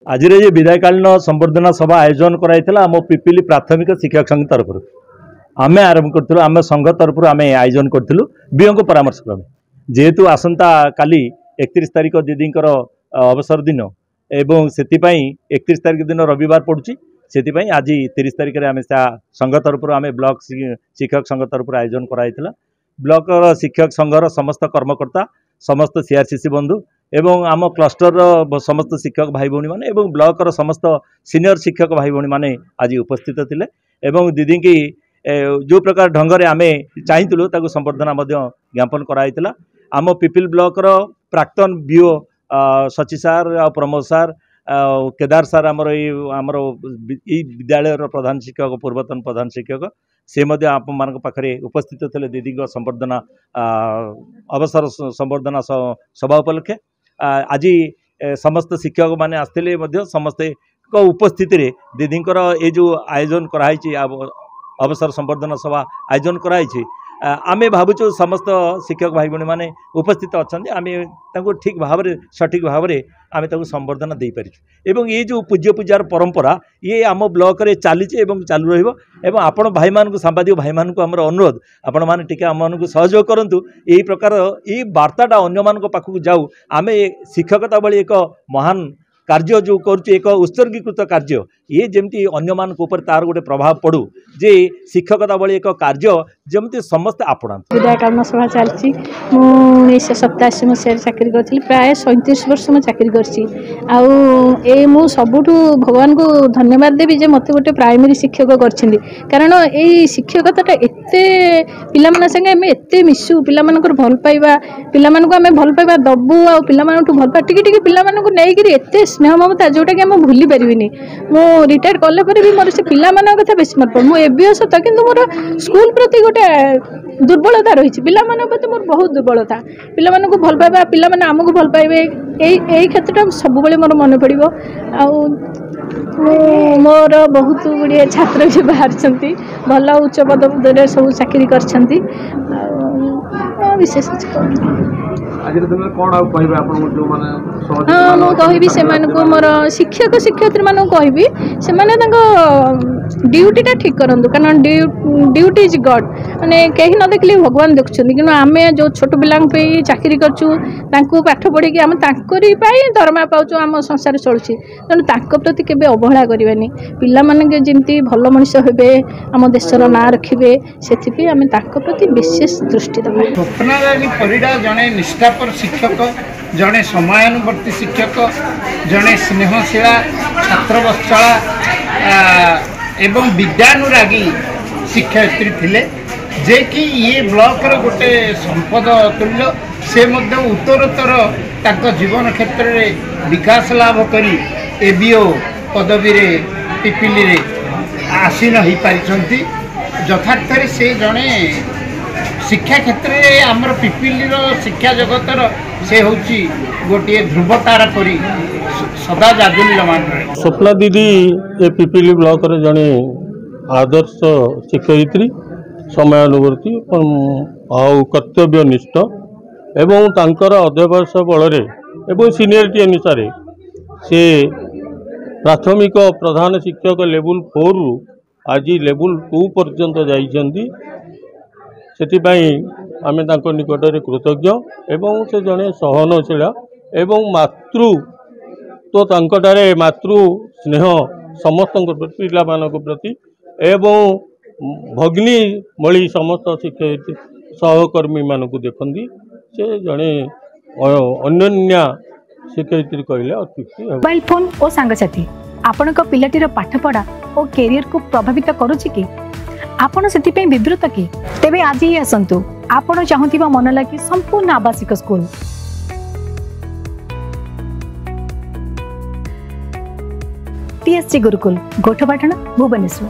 आज विदायकालीन संबर्धना सभा आयोजन कराइला आम पिपिली प्राथमिक शिक्षक संघ तरफ आम आरंभ करूँ आम संघ तरफ आम आयोजन करूँ बीओ को परामर्श क्रमे जेहेतु आसंता काली 31 तारिख दीदींकर अवसर दिन एवं से 31 तारिख दिन रविवार पड़ुची से आज 30 तारिख में आम संघ तरफ आम ब्लॉक शिक्षक संघ तरफ आयोजन कराइला ब्लॉक शिक्षक संघर समस्त कर्मकर्ता समस्त सीआरसीसी बंधु एवं आम क्लस्टर समस्त शिक्षक भाई भौणी माने एवं ब्लॉकर समस्त सीनियर शिक्षक भाई भौणी माने आज उपस्थित थिले एवं दीदी की जो प्रकार ढंग से आम चाहूँ संबर्धना ज्ञापन कराइला आम पिपिल ब्लॉकर प्राक्तन बीओ सची सार आ प्रमोद सार केदार सार आमर विद्यालय प्रधान शिक्षक पूर्वतन प्रधान शिक्षक से आप पाखे उपस्थित थे दीदी संबर्धना अवसर संबर्धना सभा उपलक्षे आज समस्त शिक्षक माने आसते समस्ते उपस्थित दीदींकर ये जो आयोजन कराई अवसर संबर्धना सभा आयोजन कराई आमे भावुँ समस्त शिक्षक भाई भौणी माने उपस्थित अच्छा आम ठीक भाव सठिक भाव आम संबर्धना दे पारिछु एवं ये जो पूज्य पूजार परंपरा ये आम ब्लॉक रे चली चालू रहिबो आपण भाई मानकु सांबादिक भाई मानकु हमर अनुरोध आपण माने टिके आम मानकु सहयोग करंतु एही प्रकार ये वार्ताटा अन्य मानक पाखकु जाऊ आमे शिक्षकता भली एक महान कार्य जो करुचे एक उत्सर्गीकृत कार्य ये जमती अन्य मान ऊपर तार गोटे प्रभाव पड़ू जे शिक्षकता भली एक कार्य जमती समस्त आपणा विदायकालीन सभा चलती 1987 मसीह चाकरी करी प्राय 37 वर्ष मैं चाकरी कर मु सबुठ भगवान को धन्यवाद देवी जे मत गोटे प्राइमरी शिक्षक कर कारण ये शिक्षकता एत पिला संगे एत मिसु पिला भल पाइबा पिला आम भल पाइबा दबू आ पिला भल पा टिके पिला नहीं एत स्नेह ममता जोटा कि आम भूली पारिनी मु रिटायर कले भी मोर से पिला कथा बेस मन पड़े मुझे एबीएस तो कि मोर स्कूल प्रति गोटे दुर्बलता रही पिला प्रति मोर बहुत दुर्बलता पिला भल पाइबा पिला आमको भल पाइबे यही क्षेत्र सब मोर मन पड़ मोर बहुत गुड़े छात्र भी बाहर भल उच्च पद पदे सब चाकरी कर विशेष हाँ मुझे से मोर शिक्षक शिक्षयित्री मानक कहबी से ड्यूटीटा ठीक करूँ कारण ड्यूटी इज गॉड माने कहीं न देखले भगवान देखुं कि आम जो छोट पिला चाकरी करूँ पाठ पढ़ी आम दरमा पाचु आम संसार चलुची तेणु प्रति केवे अवहेला करवानी पिला जमी भल मनीष हे आम देशर ना रखिए से आम प्रति विशेष दृष्टि देवा स्वप्नरानी परिडा जड़े निष्ठापर शिक्षक जड़े समयानुवर्ती शिक्षक जड़े स्नेहशीला छात्रवत्सला एवं विद्यानुरागी शिक्षयित्री थिले जे कि ये ब्लॉक रो गोटे संपद तुल्य से मध्य उत्तरोत्तर ताक जीवन क्षेत्र में विकास लाभ करी एबीओ पदवी रे पिपिली रे आसीन हो पारिछंती यथार्थ से जड़े शिक्षा क्षेत्र में आमर पिपिली शिक्षा जगतर से होची गोटे ध्रुवतारा परी सदा जाजुल्यमान रहे। स्वप्ना दीदी ए पिपिली ब्लॉक रे जड़े आदर्श शिक्षयित्री समयानुवर्ती आउ कर्तव्यनिष्ठ एवं तांकर अध्यवसाय बल एवं सीनियरिटी अनुसार से प्राथमिक प्रधान शिक्षक लेवल 4 रु आज लेवल 2 पर्यंत जाइछंती सेतिबाई आमे तांको निकट में कृतज्ञ एवं से जड़े सहनशीला एवं मातृ तो तांकटारे मातृ स्नेह समस्त पिला प्रति एवं भगिनी भली समस्त शिक्षयित्री सहकर्मी मानक देखती से जड़े अन्य शिक्षयित्री कहले अत्युक्ति। मोबाइल फोन और सांगसाथी आपण पिलाटीर पाठपढ़ा और कैरियर को प्रभावित करुच्ची कि आपण से विवृत कि तेबे आज ही आसतु आपण चाहूबा मन लगी संपूर्ण आवासिक स्कूल टीएससी गुरुकुल गोठपाटण भुवनेश्वर।